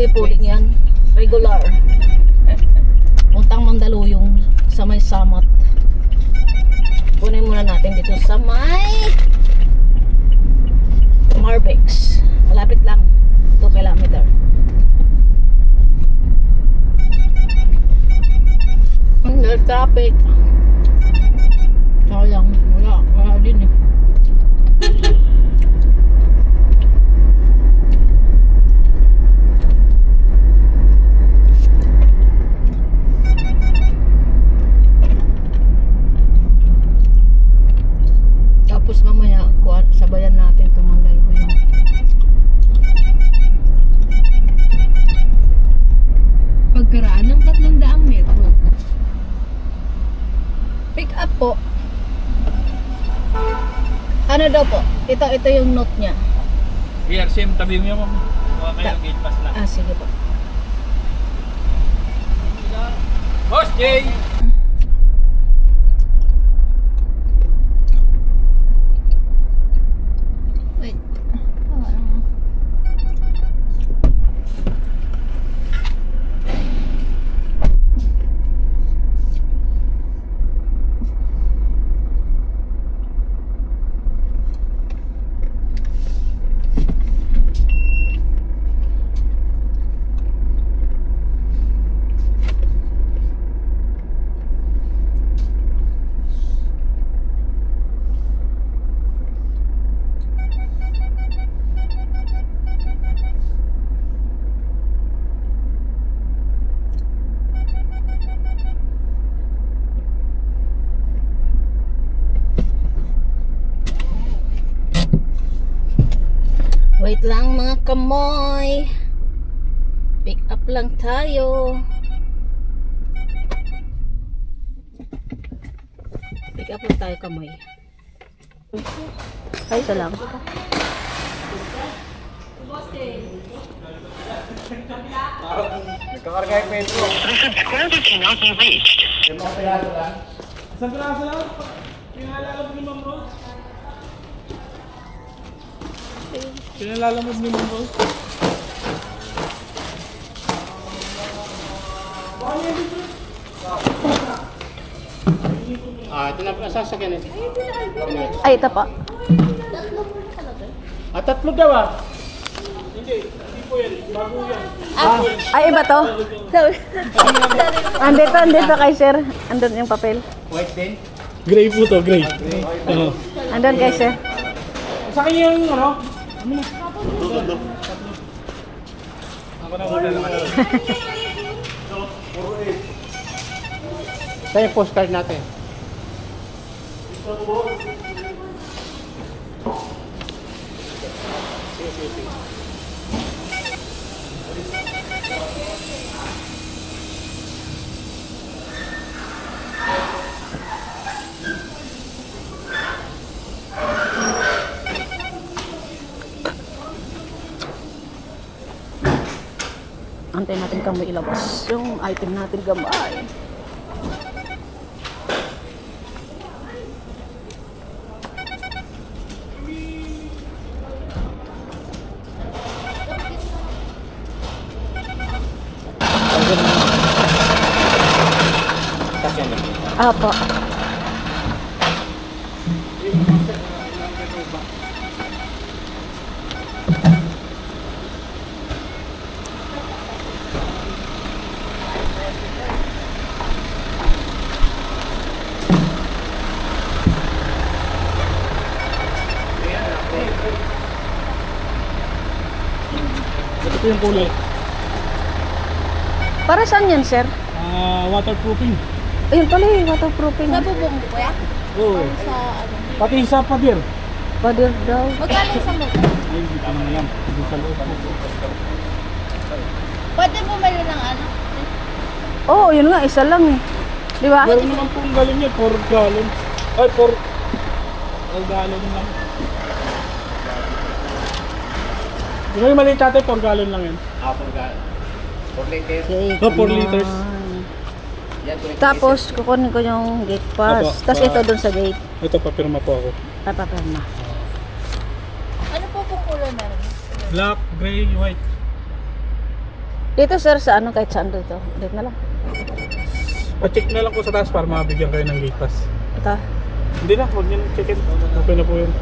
Hindi puling yan. Regular. Puntang Mandaluyong sa may Samot. Kunin muna natin dito sa may Marbex. Malapit lang. 2 kilometer. Traffic. Sayang. Wala din eh. Tapos mamaya sabayan natin itong Mandaluyong. Pagkaraan ng 300 metro. Pick up po. Ano daw po? Ito yung note niya. Here, same tabi mo ma'am. Kuha kayo ng gate pass lang. Ah, sige po. Boss Jay! Wait. Oh, ano? Wait lang mga kamoy. Pick up lang tayo. Pick up lang tayo kamoy. Ay, isa lang. Nagkakarga yung metro. The subscriber cannot be reached. Isang piraso lang? Isang piraso lang? Pinalalamog ni Ma'am Rose? Pinalalamog ni Ma'am Rose? Ito na po sasakyan eh. Ay, ito pa. Tatlo daw ah. Hindi po yan. Bago yan. Ay, iba to. Andito kay sir. Andun yung papel. White din? Gray po to, gray. Andun kay sir. Sa akin yung ano? Ako na muna naman. Saan yung postcard natin? Antay natin kamoy ilabas yung item natin gamay. Apa? Ito yung kulay. Para saan yan, sir? Waterproofing. Ayun pala eh, waterproofing. Nabubong mo kuya? Oo. Sa ano? Pati sa pader. Pader daw. Magkano isang metro? Ay, hindi pa naman yan. Hindi sa loob. Pwede bumili ng ano? Oo, yun nga, isa lang eh. Di ba? Meron naman pong galon yan, 4 gallon. Ay, 4 gallon lang. Yung may maliit natin, 4 gallon lang yan. 4 gallon. 4 liters. Oh, 4 liters. Yan, Tapos, kukunin ko yung gate pass. Apo, Tapos ito dun sa gate. Ito, papirma po ako. Papapirma. Ano po pong kulay meron? Black, gray, white. Dito sir, sa ano kahit saan dito. Dito na lang. Pa-check na lang po sa taas para mabigyan kayo ng gate pass. Ito. Hindi na, huwag nyo check-in. Okay na po yun.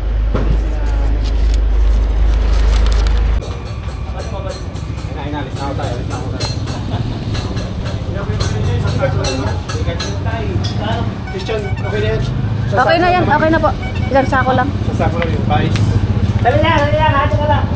Inalis na ako tayo. Christian, okay na yan. Okay na yan, okay na po. Isang sako lang. Sasako lang yung vice. Dali na, hati ka lang.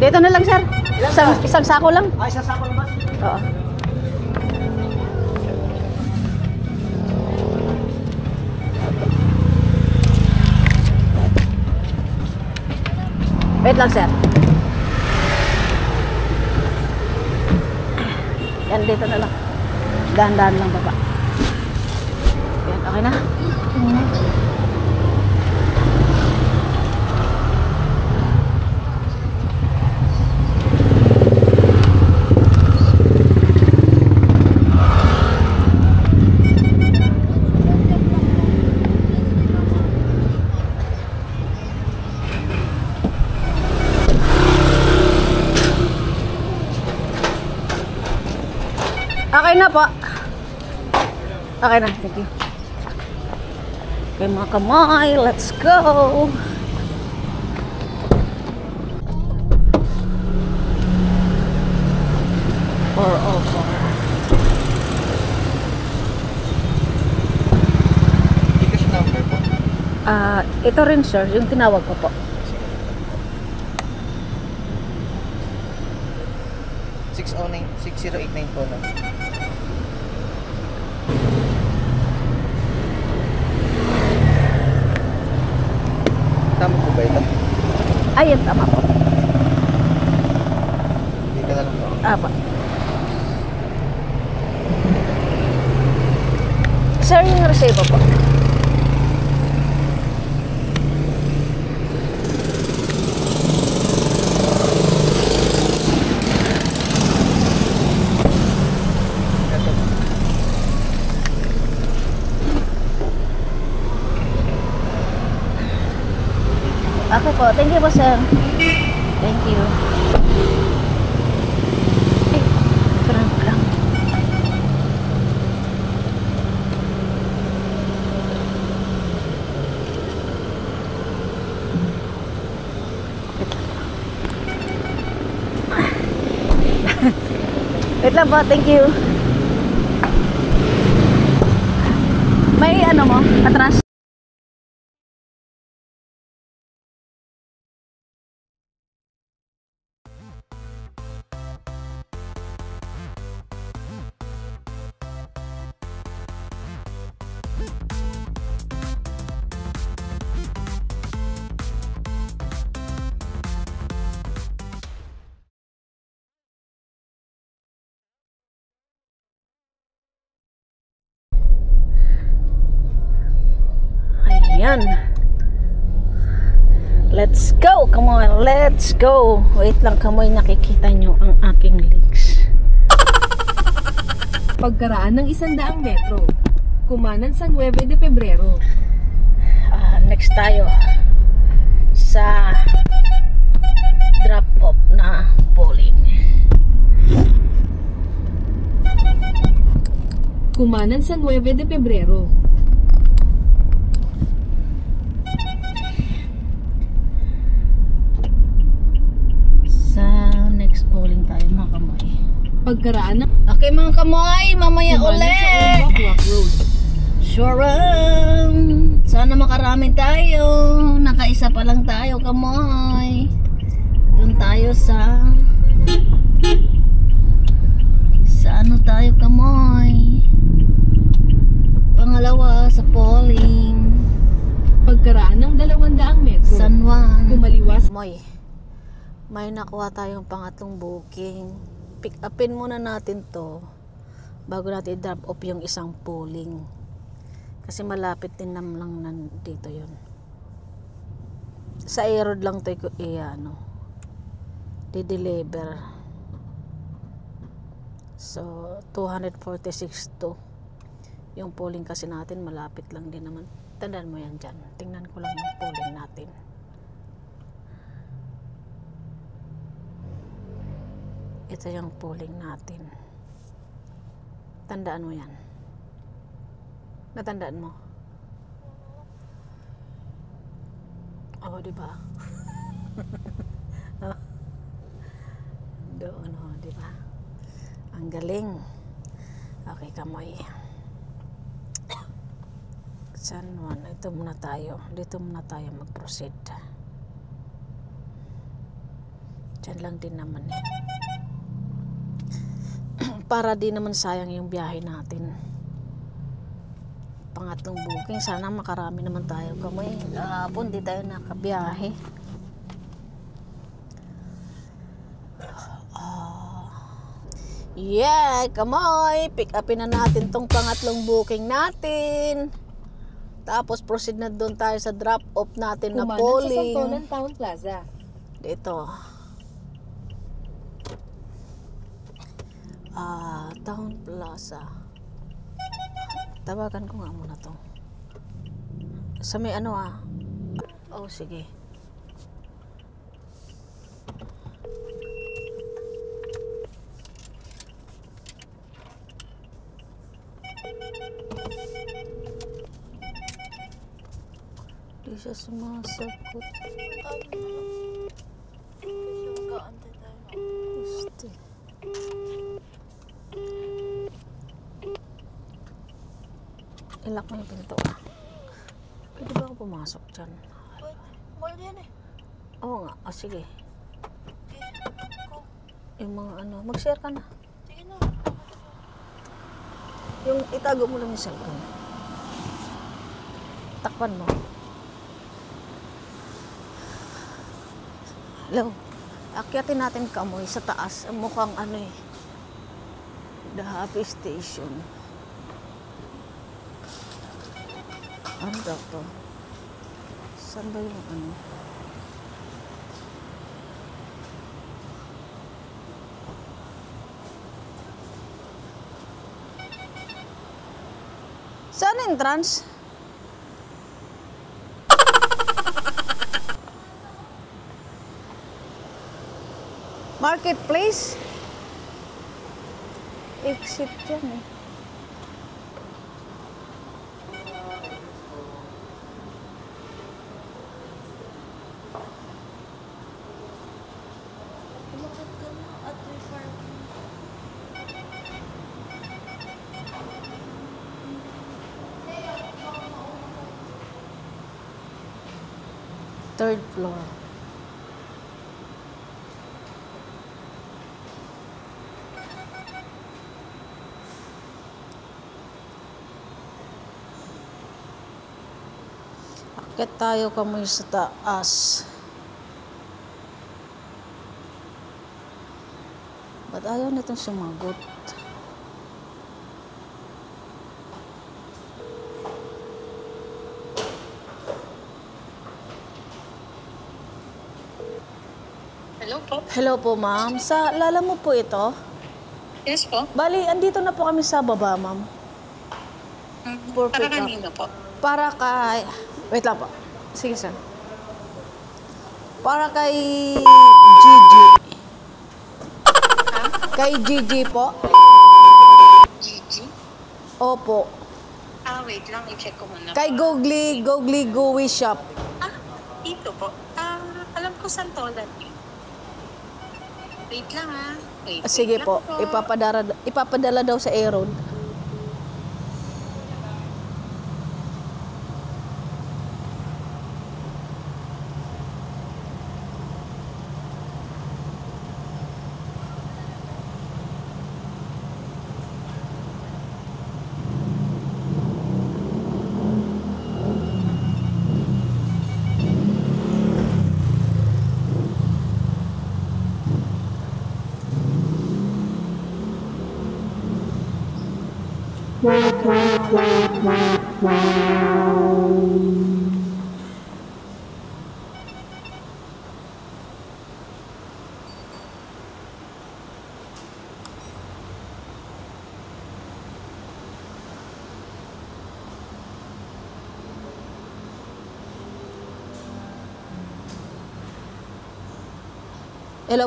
Dito na lang, sir. Isang sako lang. Ay, sasako lang ba? Oo. Wait lang, sir. Yan, dito na lang. Dahan-dahan lang baba. Yan, okay na? Okay na po. Okay na, thank you. Okay mga kamay, let's go. Or over. Ticket number po. Ito rin sir, yung tinawag ko po. 6089 po na. Tama po ba ito? Ayun, tama po. Hindi ka na lang po. Apa. Sir, yung resibo po. Okay po. Thank you po, sir. Thank you. Ay, frank lang. Wait lang po. Thank you. May ano mo? Atras? Ayan. Let's go. Come on. Let's go. Wait lang, kamoy. Nakikita nyo ang aking legs. Pagkaraan ng 100 metro. Kumanan sa 9 de Pebrero. Next tayo sa drop-off na bowling. Kumanan sa 9 de Pebrero. Sa next bowling tayo mga kamoy. Pagkaraan ng Okay mga kamoy, mamaya kumanan sa ulit. Ombak Road. Sure. Sana makarami tayo. Nakaisa pa lang tayo kamoy. Doon tayo tayo sa ano tayo kamoy. Pangalawa sa polling. Pagkaraan ng 200 metro, San Juan. kumaliwas. Moy, may nakuha tayong pangatlong booking. Pick upin muna natin to bago natin i-drop off yung isang polling. Kasi malapit din lang nandito yun. Sa A-Road lang to di-deliver. So, 246 to. Yung polling kasi natin, malapit lang din naman. Tandaan mo yan dyan. Tingnan ko lang yung polling natin. Ito yung polling natin. Tandaan mo yan. Natandaan mo? Oo, diba? Doon, diba? Ang galing. Okay, kamoy. San Juan. Ito muna tayo. Dito muna tayo mag-proceed. Diyan lang din naman eh. Para di naman sayang yung biyahe natin. Pangatlong booking. Sana makarami naman tayo, kamoy. Kahapon di tayo nakabiyahe. Yeah, kamoy. Pick upin na natin tong pangatlong booking natin. Tapos proceed na doon tayo sa drop off natin na Kumanan polling. sa Santolan Town Plaza. Dito. Town Plaza. Tawagan ko nga muna to. Sa may ano Oh, sige. Di siya sumasagot. Gusto. Ilak mo yung pinto. Pwede ba ako pumasok dyan? Mall yan eh. Oo nga. Sige. Yung mga mag-share ka na. Sige na. Yung itago mo lang yung cellphone. Takpan mo. Hello. Akyatin natin kamoy sa taas. Mukhang The Happy Station. Ano daw to? Saan ba yung Saan entrance? Marketplace? Exit yan eh. Umakit ka na at may parking. Third floor. Akit tayo kamoy sa taas. Ba't ayaw nitong sumagot? Hello po. Hello po, ma'am. Sa Lala mo po ito? Yes po. Bali, andito na po kami sa baba, ma'am. For Para pick up. kanino po? Para kay... Wait lang po. Sige, sir. Para kay Gigi. Kay Gigi po. Gigi? Opo. Wait lang. I-check ko muna. Kay Gogli Gooey Shop. Dito po. Alam ko Santolan. Wait lang Wait Sige lang po. Ipapadala daw sa A-Road. Hello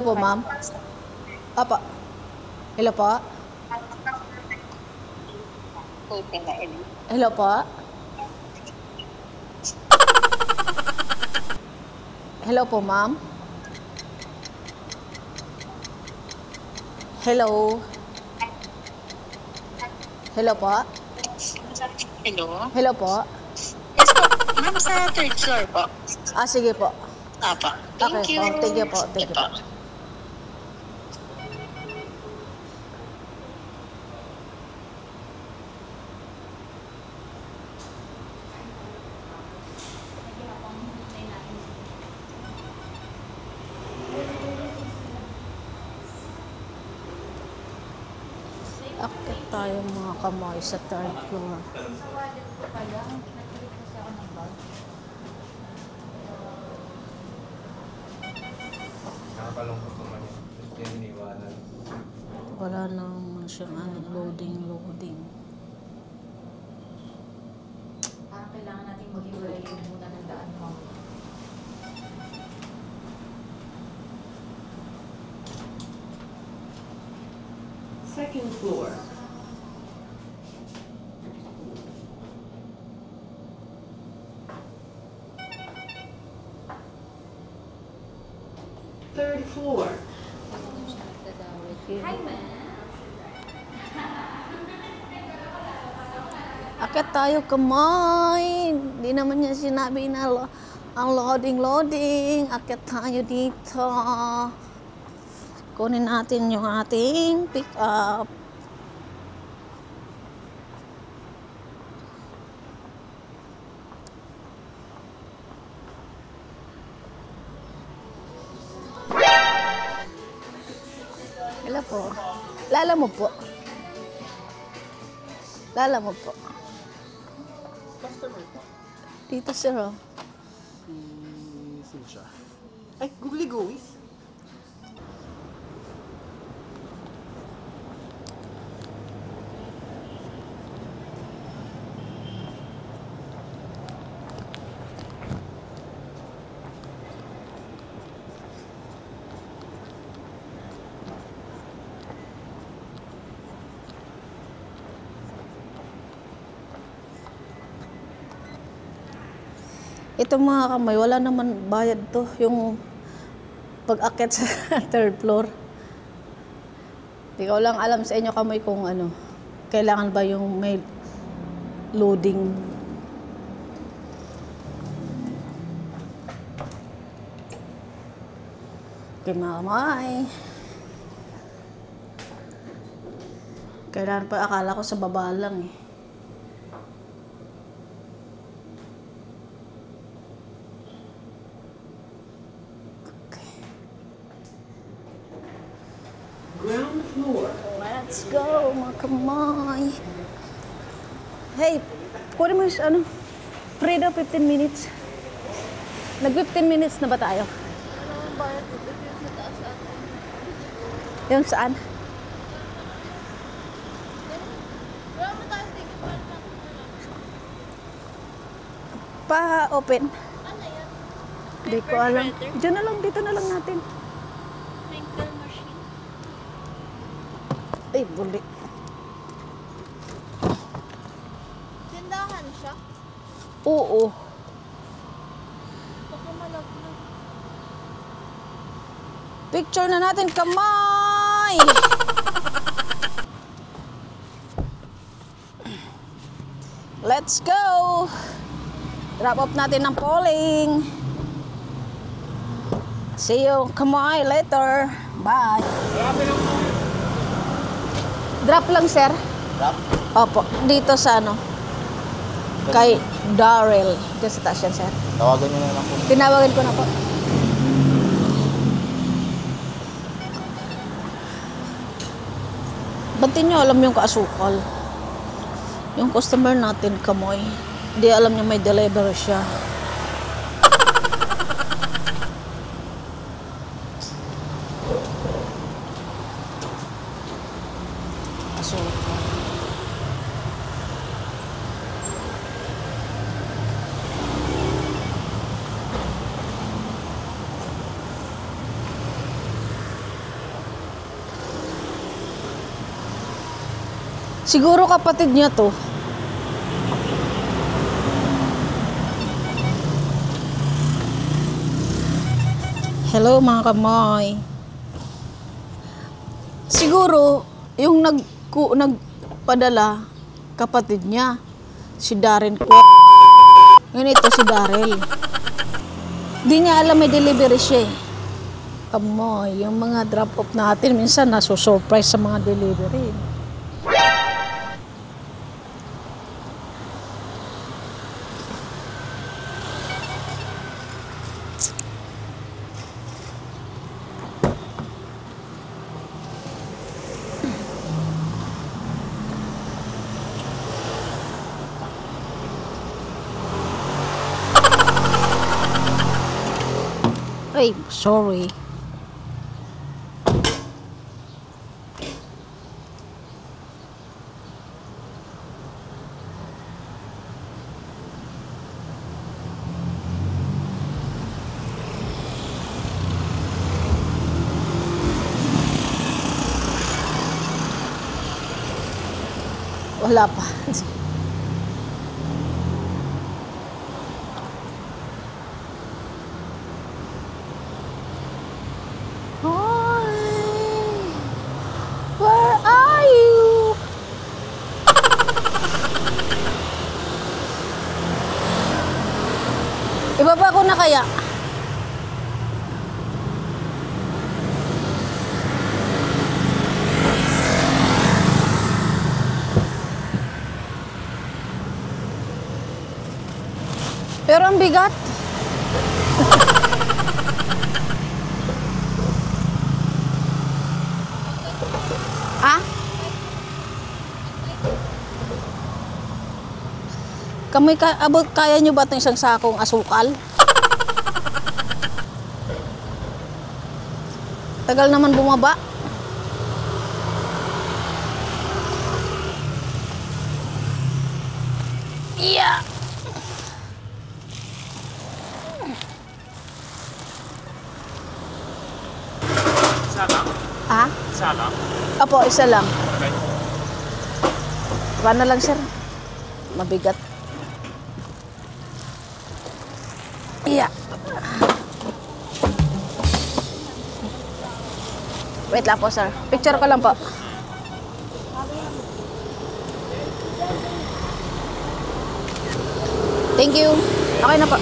po, ma'am. Apa. Hello po. Hello po. Hello po, ma'am. Hello. Hello po. Hello? Hello po. Yes po. Ma'am, sa third floor po. Ah, sige po. Apa. Okay, Thank you. po. Thank you po. Thank you po. Akit tayo mga kamay sa third floor. Nakakalungkot naman yun. Hindi yan iniwanan. Wala naman siyang loading. Parang kailangan natin mag-iwalay yung muna ng daan mo. Second floor. Third floor. Akit tayo kamay. Hindi naman niya sinabi na ang loading. Akit tayo dito. Kunin natin yung ating pick up. Hello po. Lala mo po. Lala mo po. Dito sir oh. Sino siya? Ay, googly gowies. Ito mga kamay, wala naman bayad to. Yung pag-akit sa third floor. Di ko lang alam sa inyo kamay kung ano. Kailangan ba yung may loading. Okay mga kamay. Kailangan pa, akala ko sa baba lang eh. Ground floor. Let's go, mga kamay. Hey, kunin mo yung ano, free daw 15 minutes. Nag-15 minutes na ba tayo? Ano ang bayad dito? Yung sa taas ate. Yung saan? Wala mo tayo ticket pa lang. Pa-open. Ano yan? Hindi ko alam. Diyan na lang, dito na lang natin. Twinkle machine. Ay, buli. Tindahan siya. Oo. Baka malaglag. Picture na natin, kamay! Let's go! Drop off natin ng polling. See you, kamay, later. Bye. Drop lang, sir. Drop? Opo, dito sa ano, kay Daryl. Dito sa taas yan, sir. Tawagan nyo na lang po. Tinawagan ko na po. Ba't di nyo alam yung kaasukal? Yung customer natin, kamoy. Hindi alam niya may delivery siya. Asukal. Siguro kapatid niya to. Hello mga kamoy. Siguro yung nagpadala kapatid niya, si Darren Kwok. Yun ito si Darrell. Di niya alam may delivery siya. Kamoy, yung mga drop off natin minsan nasusurprise sa mga delivery. Ay, sorry. Wala pa. Where are you? Ibaba ko na kaya? Pero ang bigat. Ah? Abot kaya nyo ba itong isang sakong asukal? Tagal naman bumaba. Yeah. Isa lang? Ha? Isa lang? Apo, isa lang. Okay. Paano lang, sir? Mabigat. Yeah. Wait lang po, sir. Picture ko lang po. Thank you. Okay na po.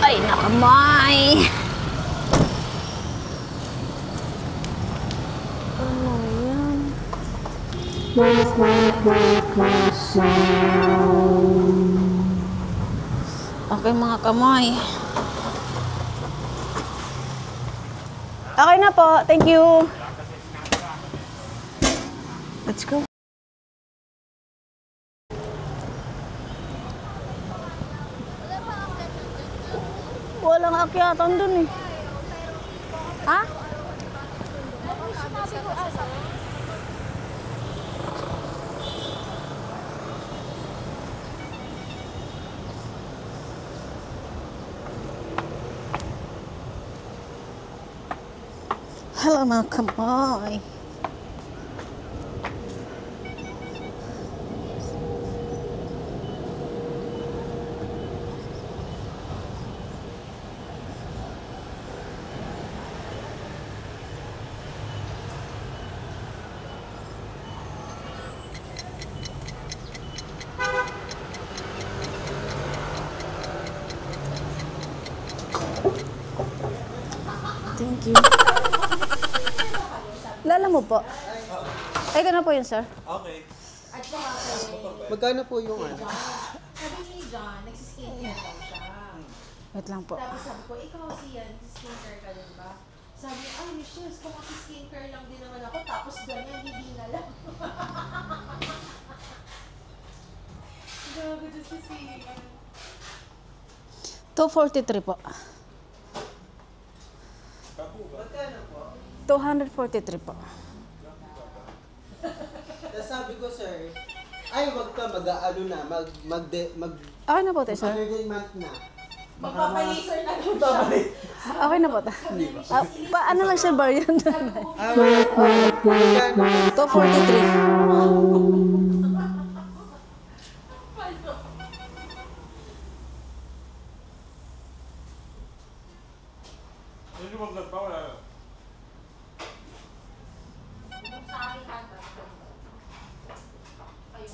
Ay, nakamay. Ano yan? Okay, mga kamay. Okay na po. Thank you. Let's go. Walang akyatan dun eh. Ha? Hello mga kamay. Thank you. Lala mo po. Ay, ka na po yun, sir. Okay. Magkano po yung ano? Sabi ni John, nagsiskincare daw siya. Wait lang po. Tapos sabi ko, ikaw siya, nagsiskincare ka din ba? Sabi, ay, Michelle, kung kasi skincare lang din naman ako, tapos ganyan, hindi na lang. Gago, just to see. 243 po. Magkano po? 243 po. Tapos sabi ko, sir, ay, wag ka mag-ano na, Okay na po tayo, sir. 100 month na. Magpapalaser na lang siya. Okay na po tayo. Ano lang siya bar yan? Magkano? 243. Yung lumaglag pa, wala na. Sa akin handa. Kayo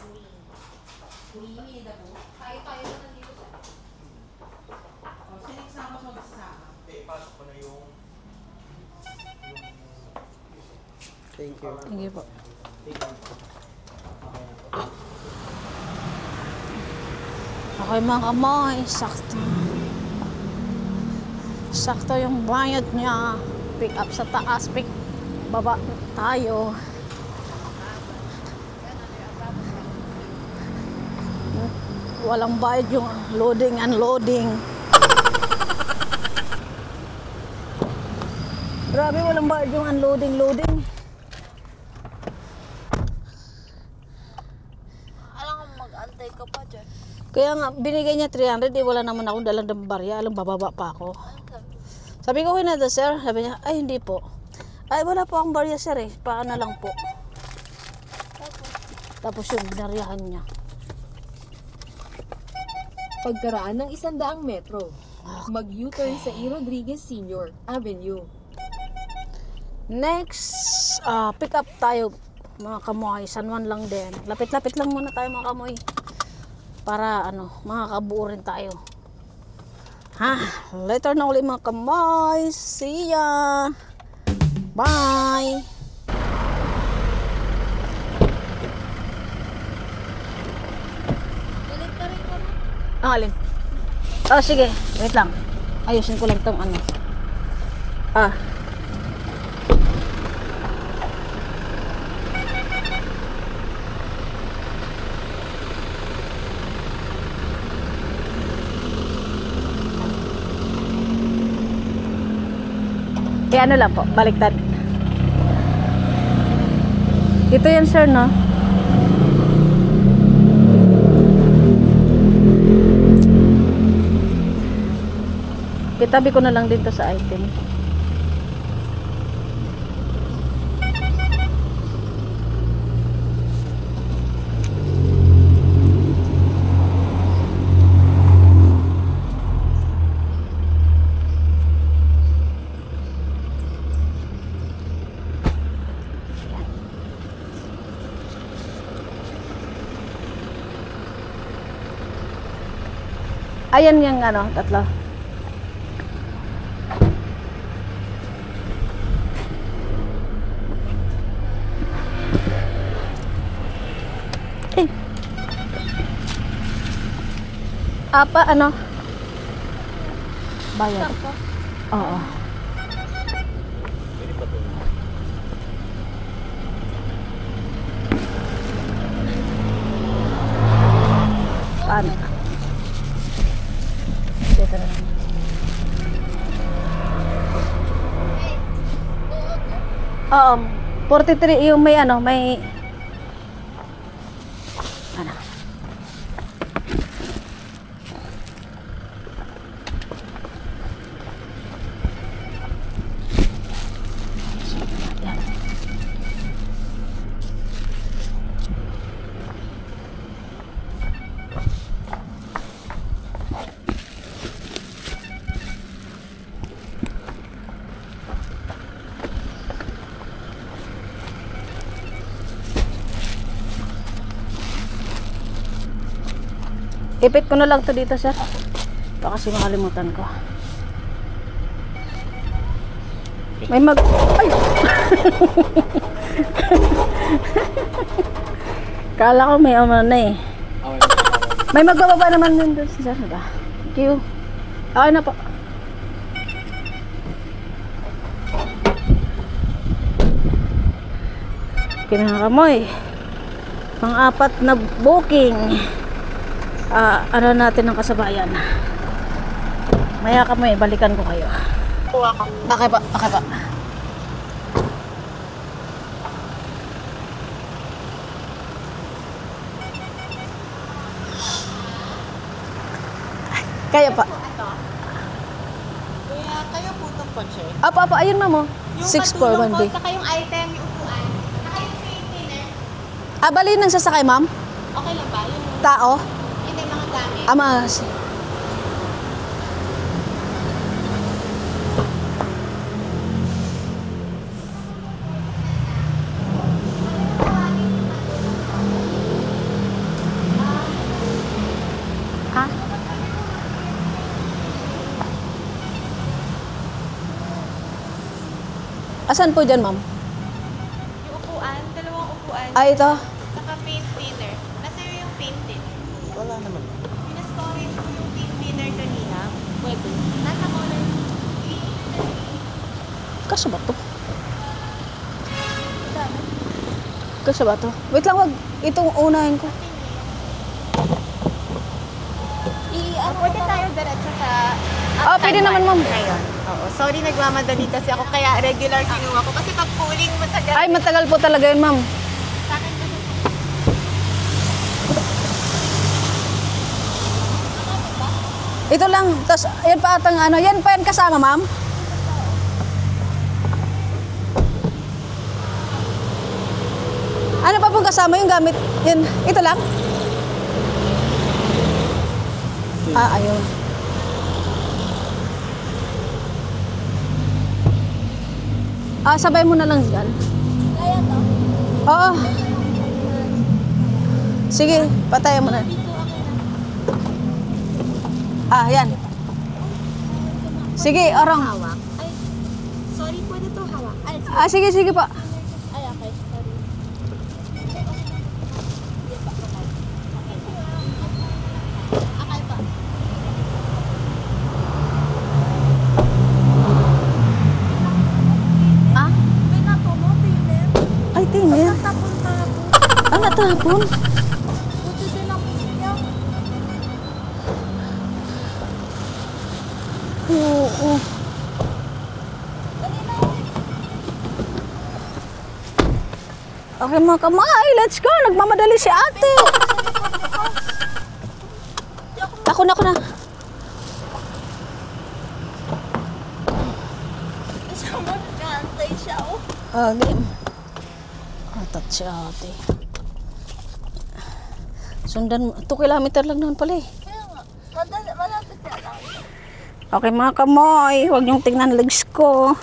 humingi na po. Tayo na nandito sa. O, sinigsama ko magsasama. Pasok ko na yung... Thank you. Thank you po. Okay mga kamoy, sakto. Sakto yung bayad niya. Pick up sa taas, pick baba tayo. Walang bayad yung loading, unloading. Grabe, walang bayad yung unloading, loading. Alam ko mag-antay ka pa dyan. Kaya nga, binigay niya 300, wala naman akong dalang ng barya. Alam, bababa pa ako. Sabi ko, okay na daw, sir. Sabi niya, ay, hindi po. Ay, wala po akong barya, sir, eh. Paano lang po. Tapos yung binaryahan niya. Pagkaraan ng 100 metro, mag-U-turn sa E. Rodriguez Sr. Avenue. Next, pick up tayo, mga kamoy. San Juan lang din. Lapit-lapit lang muna tayo, mga kamoy. Para, makakabuo rin tayo. Ha? Later na ulit, mga kamoy. See ya! Bye! Galit ka rin ka na. Alin? Oh, sige. Wait lang. Ayusin ko lang tong ano. Ano lang po, baliktad. Ito yan, sir, no? Itabi ko na lang dito sa item. Ayan yung tatlo. Apa, bayad. Oo. Paano? Dito na lang. Oo. 43 yung may may ipit ko na lang to dito, sir. Baka kasi makalimutan ko. May ay! Kala ko may na eh. May magbababa naman din doon, sir. Diba? Thank you. Okay na po. Okay mga kamoy. Pang-apat na booking. Ano natin ng kasabayan. Maya kamoy, balikan ko kayo. Okay pa, okay pa. Kaya pa. Kuya, kayo po itong kotse? Apa, ayun ma'am. 641B. Saka yung item, yung upuan. Saka yung cleaner. Bali nang sasakay ma'am? Okay lang ba? Yung Tao? hindi mga gamit. Mas. Ha? Asan po dyan, ma'am? Yung upuan, dalawang upuan. Ito. Saka paint thinner. Nasa yung paint thinner. Wala naman. Pina-storage ko yung paint thinner kanina. Pwede. Nasa color. Kasya ba to? Kasya ba to? Wait lang, wag. Itong unahin ko. Pwede tayo diretso sa... Pwede naman, ma'am. Ngayon. Oo. Sorry, nagmamadali kasi ako. Kaya regular kinuha ko. Kasi pag pooling, matagal. Ay, matagal po talaga yun, ma'am. Sa akin kasi Ito lang. Tapos, yan pa atang ano. Yan pa yan kasama, ma'am? Ano pa pong kasama yung gamit? Yan. Ito lang? Ayun. Sabay mo na lang dyan. Kaya to? Oo. Sige, patayan mo na. Yan. Sige, orong. hawak. Ay, sorry, pwede to hawak. Ay, Sige, sige pa. Ay, okay. Sorry. Okay pa. May nato mo, tiner. Ay, tingin. Tapon-tapon. Natapon. Buti din ang niya. Oo. Okay mga kamay, let's go. Nagmamadali si ate. Ako na. Siya mo, nag-aantay siya, oh. Game. Atat si ate. Sundan mo. 2 kilometer lang naman pala eh. Kaya nga, malapit na lang. Okay mga kamoy, huwag niyong tingnan legs ko.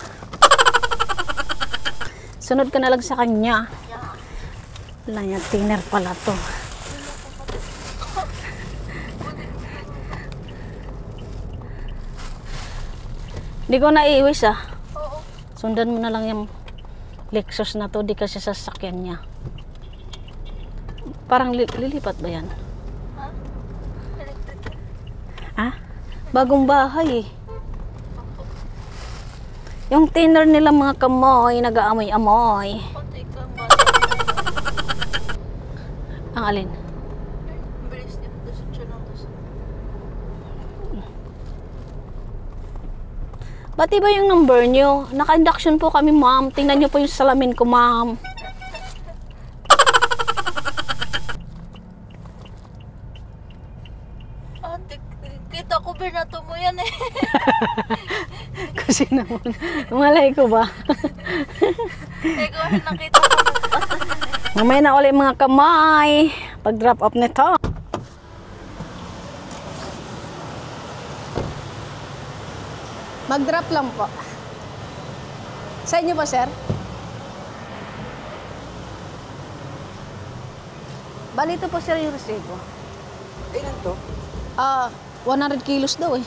Sunod ka na lang sa kanya. Wala niya, thinner pala to. Hindi ko naiiwis Oo. Sundan mo na lang yung Lexus na to, di kasi sasakyan niya. Parang lilipat ba yan? Ha? Bagong bahay eh. Yung thinner nila mga kamoy, nag-aamoy-amoy. Patay ka ba? Ang alin? Bilis niya. Dasot siya ng dasot. Ba't iba yung number nyo? Naka-induction po kami, ma'am. Tingnan nyo po yung salamin ko, ma'am. Ate, kita ko binato mo yan eh. Kasi naman, malay ko ba? Ikaw rin nakita ko. Mamaya na ulit mga kamay. Pag drop off nito. Mag-drop lang po. Sa inyo po, sir? Bali ito po, sir, yung resibo. Ilan to? 100 kilos daw eh.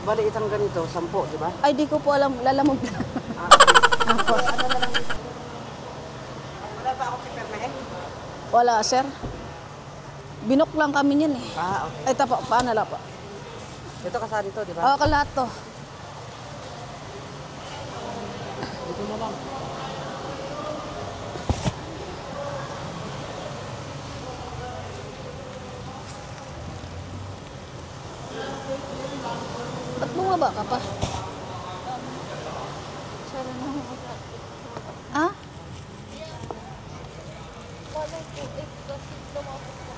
Bali isang ganito, 10, di ba? Ay, di ko po alam. Lalamog lang. Ako. Wala pa ako pipermahin. Wala, sir. Binok lang kami niyan eh. Okay. Ito po, paano lang po? Ito kasali to, di ba? Kalahat to. Ba't bumaba ka pa? Sana na ako. Ha? Malay ko, kasi lumapit ko.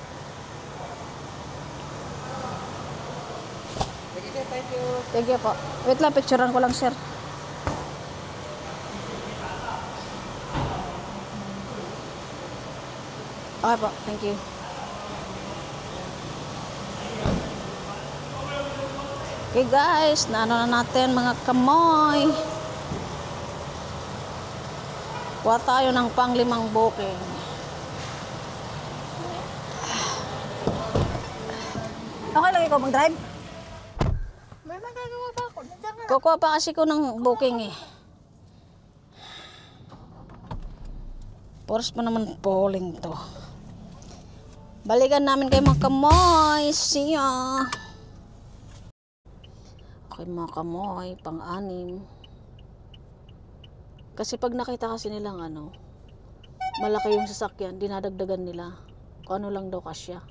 Thank you po. Wait lang, picturean ko lang, sir. Okay po, thank you. Okay guys, naano na natin mga kamoy. Kuha tayo ng pang-5 booking. Okay lang ikaw mag-drive? May magagawa ba ako? Nandiyan nga. Kukuha pa kasi ko ng booking eh. Porsche pa naman polling to. Balikan namin kay mga kamoy. See ya. Okay mga kamoy, pang-6. Kasi pag nakita kasi nilang malaki yung sasakyan, dinadagdagan nila. Kung ano lang daw kasya.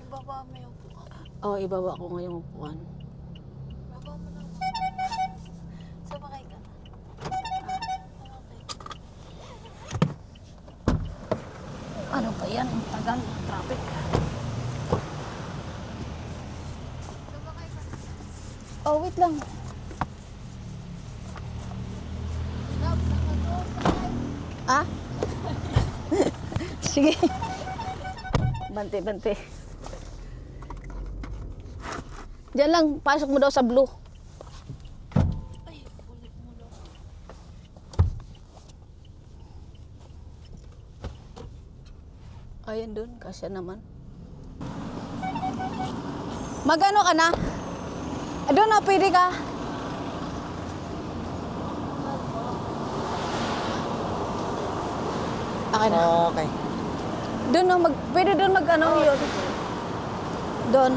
Ibaba mo yung buka. Oh, ibaba ko ngayong upuan. Ibaba mo na. Sabakay ka na. Ano ba yan? Ang tagal. Traffic. Oh, wait lang. Ah? Sige. Bante. Diyan lang, pasok mo daw sa blue. Ay, ulit mo lang. Ayan dun, kasya naman. Magano ka na? Doon na, pwede ka. Okay na. Okay. Doon na, pwede doon yun. Doon.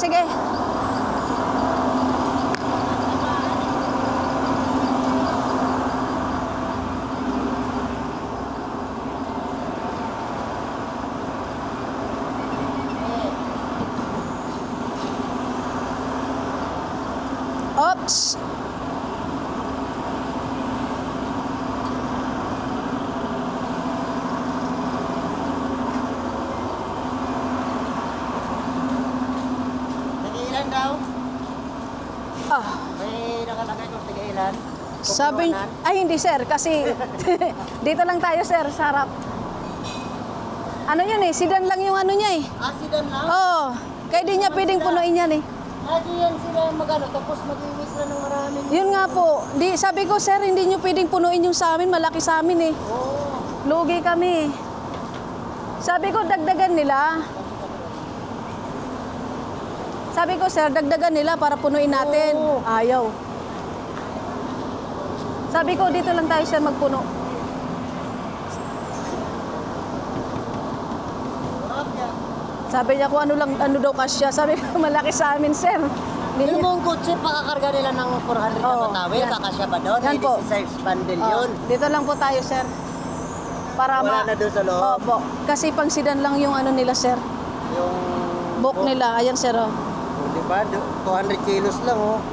Sige. Oops. Tigilan daw. Ah. May nakalagay kung tigilan. Sabi, ay hindi sir, kasi dito lang tayo sir, sa harap. Ano yun eh, sedan lang yung ano niya eh. Accident lang. Oo, kaya di niya pwedeng punuin yan eh. Yan sila magano, tapos mag-iwis na ng maraming. Yun nga po, sabi ko sir, hindi niyo pwedeng punuin yung sa amin, malaki sa amin eh. Oo. Lugi kami. Sabi ko, dagdagan nila. Sabi ko sir, dagdagan nila para punuin natin. Ayaw. Sabi ko, dito lang tayo sir magpuno. Sabi niya kung ano daw kasya. Sabi ko, malaki sa amin, sir. Yung mong kotse, pakakarga nila ng 400 na Oo, matawid, yan. kakasya ba doon? Yan Hindi po. si size bundle Oh, yun. dito lang po tayo, sir. Para Wala na doon sa loob. Opo. Kasi pang sedan lang yung ano nila, sir. Yung Book nila. Ayan, sir. Oh. Di ba? 200 kilos lang, oh.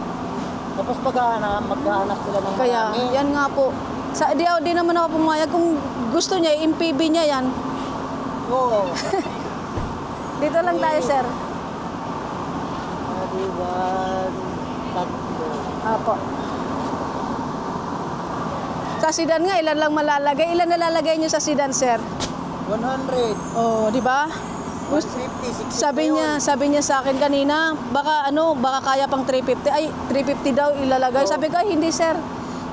Tapos maghahanap sila ng Kaya, marami. yan nga po. Di naman ako pumayag. Kung gusto niya, MPB niya yan. Oo. Dito lang tayo, sir. Adiwan, tatlo. Apo. Sa sedan nga, ilan lang malalagay? Ilan nalalagay niyo sa sedan, sir? 100. Oh, di ba? 150, 60 Sabi niya sa akin kanina, baka kaya pang 350. Ay, 350 daw ilalagay. Oo. Sabi ko, ay, hindi sir.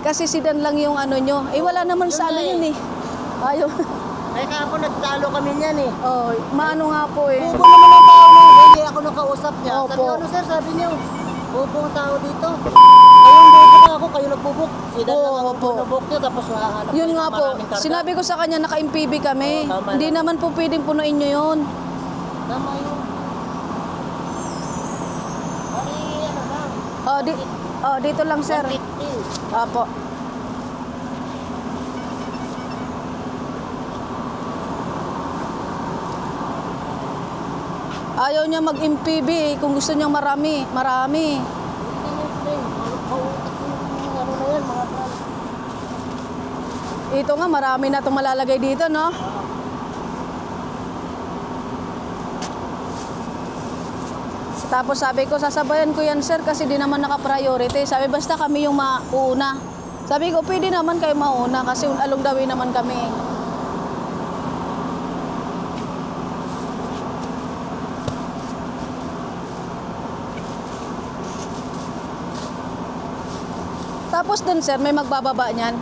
Kasi sedan lang yung ano nyo. Eh, wala naman sa ano yun eh. Ayaw. Ay, kahapon nagtalo kami niyan eh. Oh, maano nga po eh. Bobo naman ang tao na hindi ako nakausap niya. Opo. Sabi ko, ano sir, sabi niyo, bobo ang tao dito. Ayun, bobo ka ako, kayo nagbubuk. Sila lang ang Opo. nabuk niyo, tapos mahahanap Yun kayo nga ng po, maraming karga. sinabi ko sa kanya naka-MPB kami. Oo, tama Hindi yan. naman po pwedeng punuin nyo yun. Tama yun. Bali, ano lang, Dito lang sir. 150. Apo. Ayaw niya mag-MPB eh. Kung gusto niyang marami. Marami. Ano na yan, mga tao. Ito nga, marami na itong malalagay dito, no? Tapos sabi ko, sasabayan ko yan, sir, kasi di naman naka-priority. Sabi, basta kami yung mauna. Sabi ko, pwede naman kayo mauna kasi along-dawi naman kami. Tapos dun, sir, may magbababa niyan.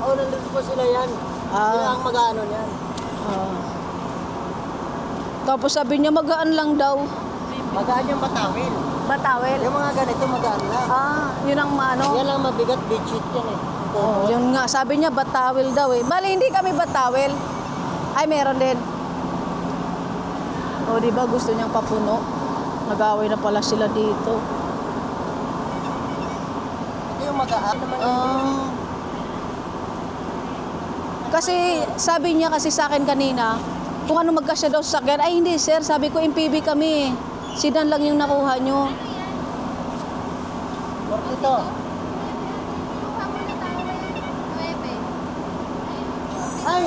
Oo, nandun po sila yan. Sila ang mag-ano niyan. Tapos sabi niya, magaan lang daw. Magaan yung batawil. Batawel. Yung mga ganito, magaan lang. Yun ang ano. Yan lang mabigat, bedsheet yan eh. Oh, yun nga, sabi niya batawel daw eh. Bali, hindi kami batawel. Ay, meron din. O, di ba gusto niyang papuno? Nag-away na pala sila dito. Ito yung magaan naman. Kasi sabi niya kasi sa akin kanina, kung ano magkasya daw sa sakyan, ay hindi sir, sabi ko MPB kami. Sedan lang yung nakuha nyo. Ito. Kuha mo na tayo ngayon. 9. Ay!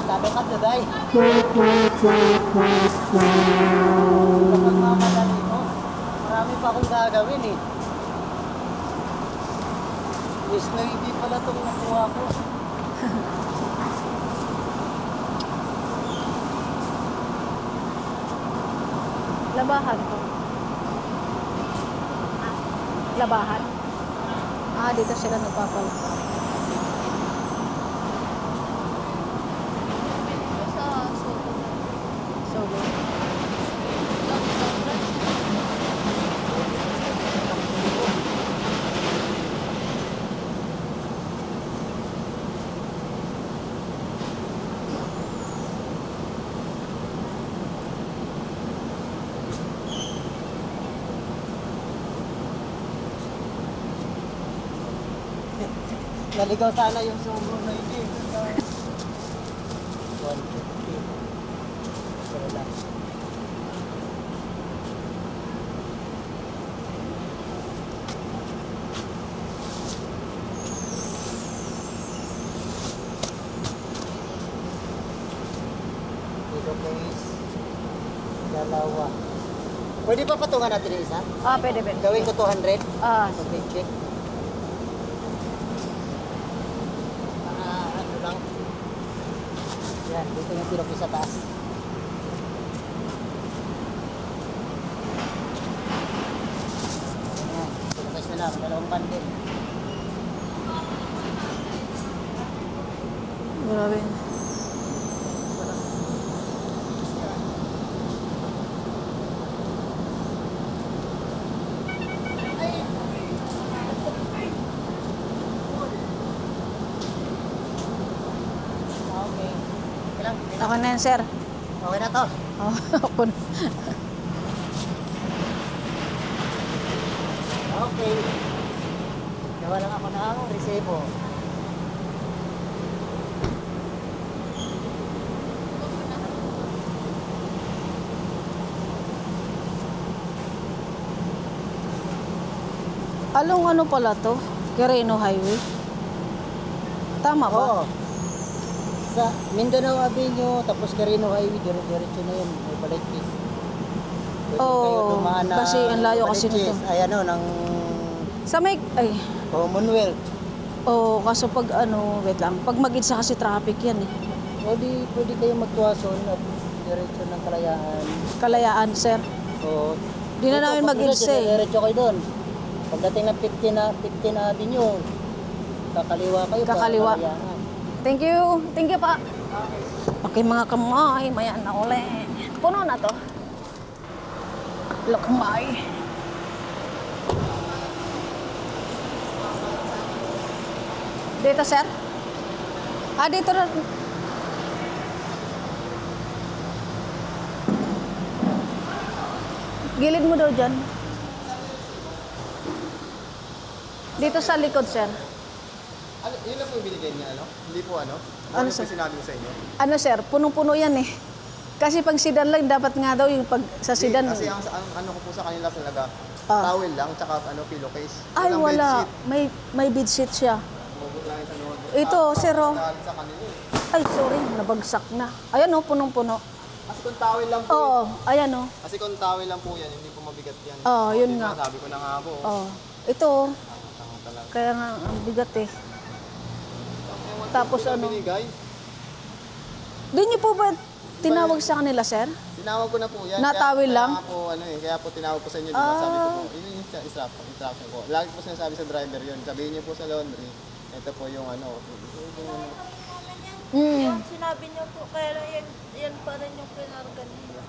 Sabi ka to, day. Kapag mamadali mo, marami pa akong gagawin eh. Yes, no, hindi pala itong nakuha ko. Labahan ko. Labahan? Dito sila nagpapalabas. Sa Soto. So, Naligaw sana yung sumo na hindi. 150. Pero lang. Dito case. Dalawa. Pwede pa patungan natin yung isa? pwede, pwede. Gawin ko 200. Sige. Check. Ano lang. Yan, dito yung pinok sa taas. Yan, pinokis na lang, dalawang bandil. Grabe. Okay. Okay lang. Ako na yan, sir. Okay na to. Ako na. Okay. Gawa lang ako ng resibo. Along ano pala to? Quirino Highway. Tama ba? Oo. Sa Mindanao Avenue, tapos Quirino Highway, diretso na yun. May Balaitis. Pwede Oo, kayo dumaan na kasi ang layo kasi Balaitis. nito. Ay ano, ng Sa may, ay, Commonwealth. kaso pag ano, wait lang, pag mag-idsa kasi traffic yan eh. O di, pwede kayo magtuwason at diretso ng Kalayaan. Kalayaan, sir. Oo. Di na namin mag-ilse. Diretso kayo doon. Pagdating ng 15 Avenue, kakaliwa kayo. Kakaliwa. Kalayaan. Thank you. Thank you pa. Okay, mga kamay. Maya na uli. Puno na to. Look, kamay. Dito, sir? Dito na. Gilid mo daw dyan. Dito sa likod, sir. Ano, yun lang po yung binigay niya, ano? Hindi po ano? Ano, Ano po sir? sinabi ko sa inyo? Ano, sir? Punong-puno yan eh. Kasi pag sedan lang, dapat nga daw yung pag sa sedan. Kasi ang ano ko po sa kanila talaga, Ah. towel lang, tsaka ano, pillowcase. Ay, Walang wala. bedsheet. May bedsheet siya. Huwag lang sa nood. Ito, sir, oh. Sa kanila eh. Ay, sorry. Nabagsak na. Ayan, oh. Punong-puno. Kasi kung towel lang po, Oo. Ayan, oh. kasi kung towel lang po yan, hindi po mabigat yan. Oo, yun Diba, nga. sabi ko na nga po. Oh. Ito, oh. Tama talaga. Kaya nga, ang bigat eh. Tapos Yung ano? binigay, Di niyo po ba tinawag sa kanila, sir? tinawag ko na po yan. Natawil Kaya- lang? Kaya nga po, ano eh, kaya po tinawag ko sa inyo, diba? Sabi ko po, yun yung instruction ko. Lagi po sinasabi sa driver yun. Sabihin niyo po sa laundry, ito po yung ano, Hmm. Sinabi niyo po, kaya yan pa rin yung pinarga niya.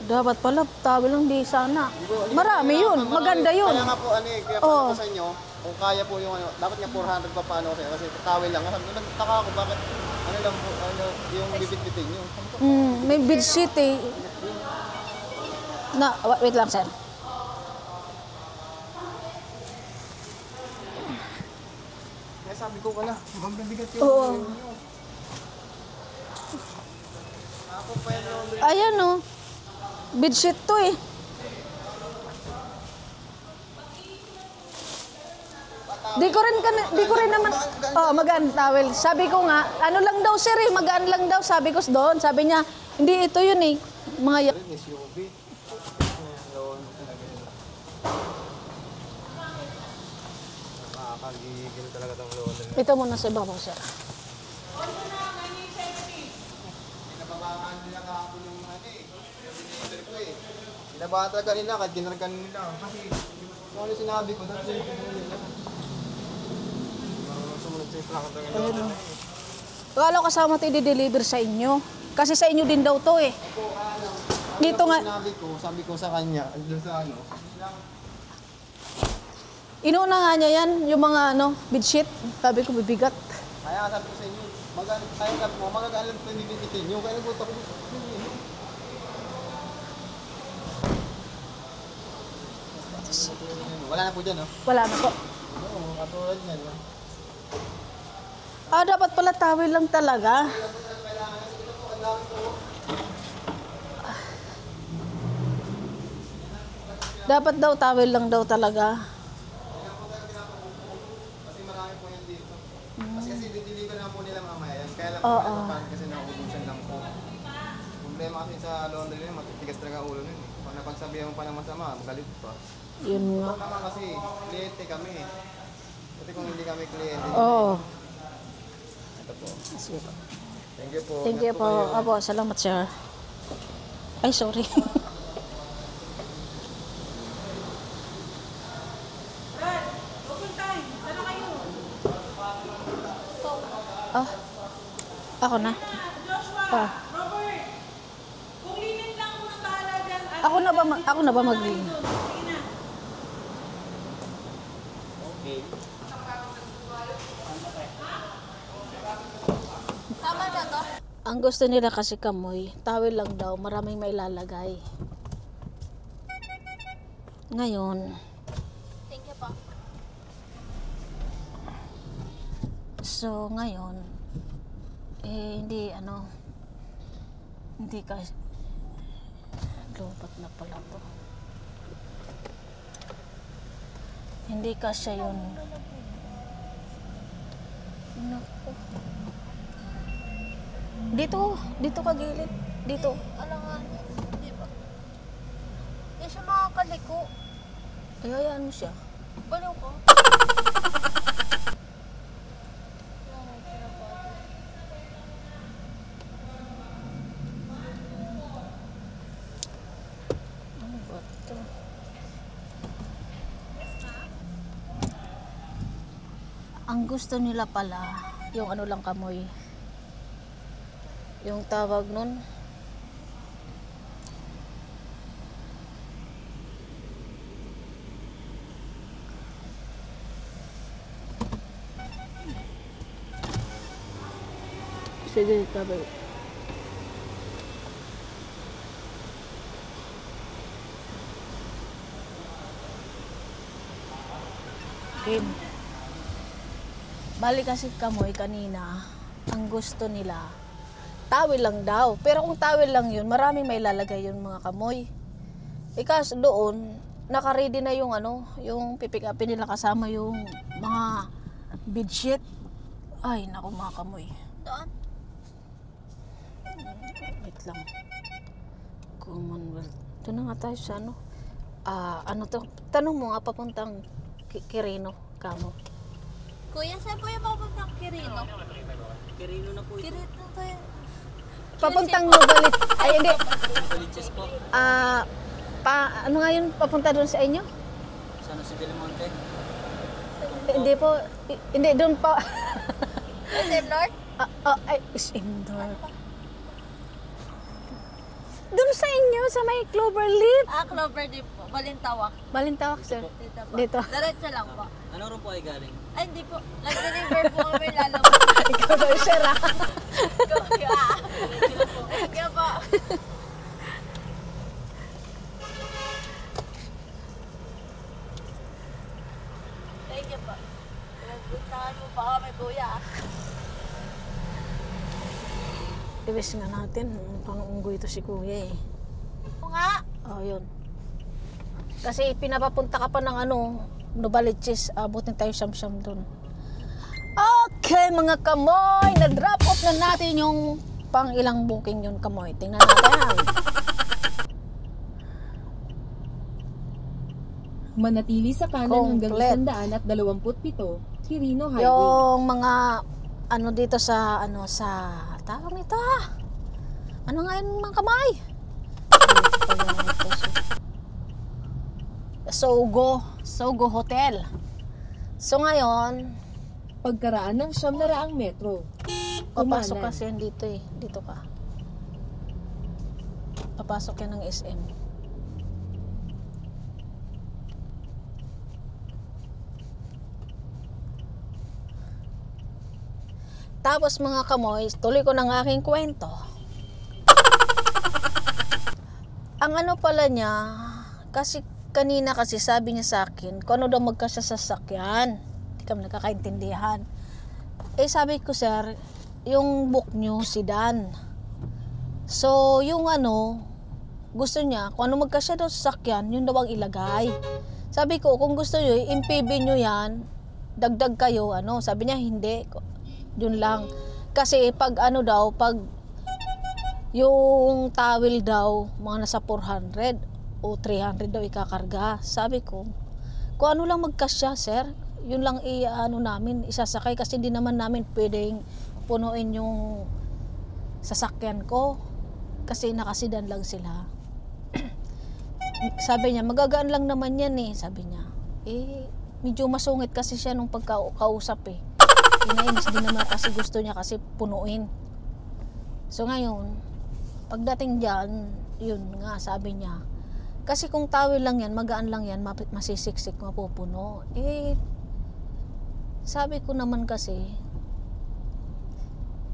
Dapat pala, tawag lang di sana. Marami yun. Maganda yun. Kaya nga po, ano eh, kaya po Oo. ako sa inyo, kung kaya po yung ano, dapat nga 400 pa paano kasi, kasi tawel lang. Sabi ko, nagtaka ako, bakit, ano lang po, ano, yung bibit-bitin nyo. Sabi ko, May bedsheet eh. Wait lang, sir. kaya sabi ko, wala, mabibigat yung Oo. nyo. Ako pa yan, laundry. Ayan, oh. Bedsheet to eh. Di ko rin naman, magaan towel. Sabi ko nga, ano lang daw sir eh, magaan lang daw. Sabi ko doon, sabi niya, hindi ito yun eh. Mga Rin, SUV. Laundry talaga yun. Nakakagigil talaga itong laundry. ito muna sa ibabaw sir. Pinababahan nila kahapon yung ano eh, yung delivery ko eh. Pinabahan talaga nila, kahit ginargan nila. Kasi kung ano sinabi ko, dapat delivery nila. Parang sumunod sa instruction talaga nila. Akala ko kasama ito i-deliver sa inyo. Kasi sa inyo din daw to eh. Dito nga, Sabi ko sa kanya, doon sa ano, inuuna nga niya yan, yung mga bedsheet. Sabi ko, bibigat. kaya sabi ko sa inyo, kaya sabi mo, magagalan pa yung bibitin nyo, kaya nagutok ko. Wala na po dyan, no? Wala na po. Oo, katulad yan. No? Dapat pala towel lang talaga. Dapat daw towel lang daw talaga. Kasi marami po yan dito. Kasi dideliver na po nila mamaya yan. Kaya lang Oo. po kasi nauubusan lang po. Problema kasi sa laundry nila, matitigas talaga ang ulo nun. Pag napagsabihan mo pa ng masama, magalit pa. Yun nga. Ito naman kasi, kliyente kami. Kasi kung hindi kami kliyente, Oo. ito po. Sige po. Thank you po. Thank you Ingat po. kayo. Apo, salamat sir. Ay, sorry. Ah, ako na. Ah. Ako na ba maglinis? Tama na to? Ang gusto nila kasi kamoy, towel lang daw, maraming mailalagay. Ngayon, Thank you po. so ngayon, hindi kasi, lupat na pala to. Hindi kasi yun. Naku. Dito ka gilid. Dito. Alangan. Hindi ba? Hindi siya makakaliko. Ay, hayaan mo siya. Baliw ko. ang gusto nila pala, yung ano lang kamoy. Yung tawag nun, sige, tabi. Game. Bali kasi kamoy kanina, ang gusto nila, tawil lang daw. Pero kung tawil lang yun, maraming may lalagay yun mga kamoy. Ikas doon, naka-ready na yung ano, yung pipick upin nila kasama yung mga bedsheet. Ay, naku mga kamoy. Doon. Wait lang. Commonwealth. Ito na nga tayo sa ano. Ano to? Tanong mo nga papuntang Quirino, kamo. Kuya, saan po yung papuntang Quirino? Kirino na po ito. Quirino to yun. Papuntang Novalit. Ay, hindi. Baliches po. Ano nga yun papunta doon sa inyo? San Jose del Monte. Hindi po. Hindi, doon pa. SM North? Ay, is indoor. Doon sa inyo, sa may Cloverleaf. Clover din po. Balintawak. Balintawak, sir. Dito po. Dito. Diretso lang po. Ano rin po ay galing? Ay, hindi po. Nag-deliver po kami lalabas. Ikaw daw, sir, ah. Kuya. Thank you po. Thank you po. Nagpuntahan mo pa kami, kuya. Iwis nga natin, pang-unggoy ito si kuya eh. Oo nga. Oh, yun. Kasi pinapapunta ka pa ng ano, Novaliches, abutin tayo siyam-siyam doon. Okay, mga kamoy, na-drop off na natin yung pang ilang booking yun, kamoy. Tingnan natin. Manatili sa kanan hanggang Complete. 127 Quirino Highway. Yung mga ano dito sa ano sa tawag nito ano nga yun mga kamay? Sogo Hotel. So ngayon Pagkaraan ng 900 metro. papasok Kumanan. kasi yan dito eh, dito ka papasok yan ng SM. Tapos mga kamoy, tuloy ko ng aking kwento. Ang ano pala niya, kasi kanina kasi sabi niya sa akin, kung ano daw magkasya sa sasakyan. Hindi kami nakakaintindihan. Eh sabi ko, sir, yung book nyo, sedan. So, yung ano, gusto niya, kung ano magkasya daw sa sasakyan, yun daw ang ilagay. Sabi ko, kung gusto nyo, MPV nyo yan, dagdag kayo, ano, sabi niya, hindi. Yun lang. Kasi pag ano daw, pag yung towel daw, mga nasa 400 o 300 daw ikakarga. Sabi ko, kung ano lang magkasya, sir, yun lang ano namin, isasakay kasi hindi naman namin pwedeng punuin yung sasakyan ko. Kasi nakasidan lang sila. Sabi niya, magagaan lang naman yan eh, sabi niya. Eh, medyo masungit kasi siya nung pagkausap eh. Inainis din naman kasi gusto niya kasi punuin. So ngayon, pagdating dyan, yun nga sabi niya. Kasi kung tawil lang yan, magaan lang yan, masisiksik, mapupuno. Eh, sabi ko naman kasi,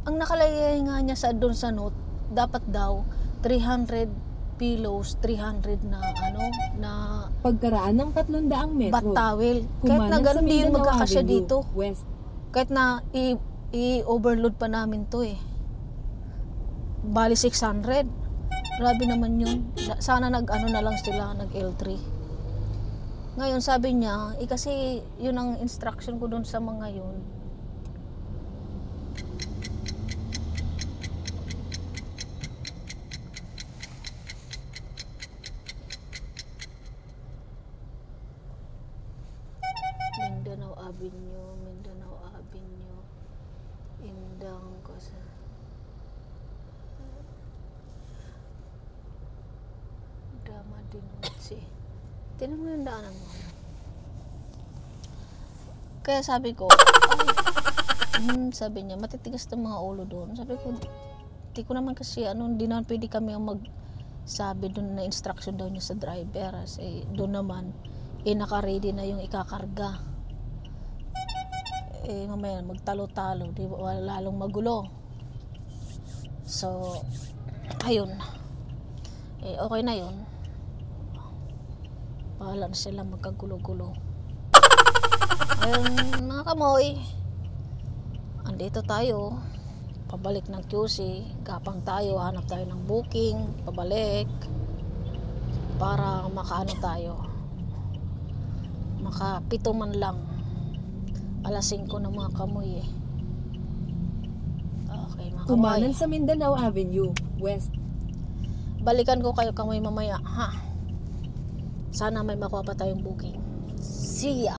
ang nakalagay nga niya sa doon sa note, dapat daw 300 pillows, 300 na ano, na Pagkaraan ng 300 metro. bath towel. Kahit na Kumanan sa ganun, di yun Mindanao magkakasya Avenue, dito. West. Kahit na i-overload pa namin to eh. Bali 600. Grabe naman yun. Sana nag-ano na lang sila, nag-L3. Ngayon sabi niya, kasi yun ang instruction ko dun sa mga yun. Mindanao Avenue, Indang Kosa. Drama Dinutsi. Tinan mo yung daanan mo. Kaya sabi ko, sabi niya, matitigas ng mga ulo doon. Sabi ko, di ko naman kasi, hindi naman pwede kami ang magsabi doon na instruction daw niya sa driver. Kasi doon naman, naka-ready na yung ikakarga. Mamaya magtalo-talo, di ba, lalong magulo. So, ayun. Okay na yun. Bahala na sila magkagulo-gulo. Ayun, mga kamoy. Andito tayo. Pabalik ng QC. Gapang tayo. Hanap tayo ng booking. Pabalik. Para makaano tayo. Makapito man lang. Alas 5 ng mga kamoy eh. Okay, mga kamoy. Kumanan sa Mindanao Avenue, West. Balikan ko kayo kamoy mamaya, ha? Sana may makuha pa tayong booking. See ya!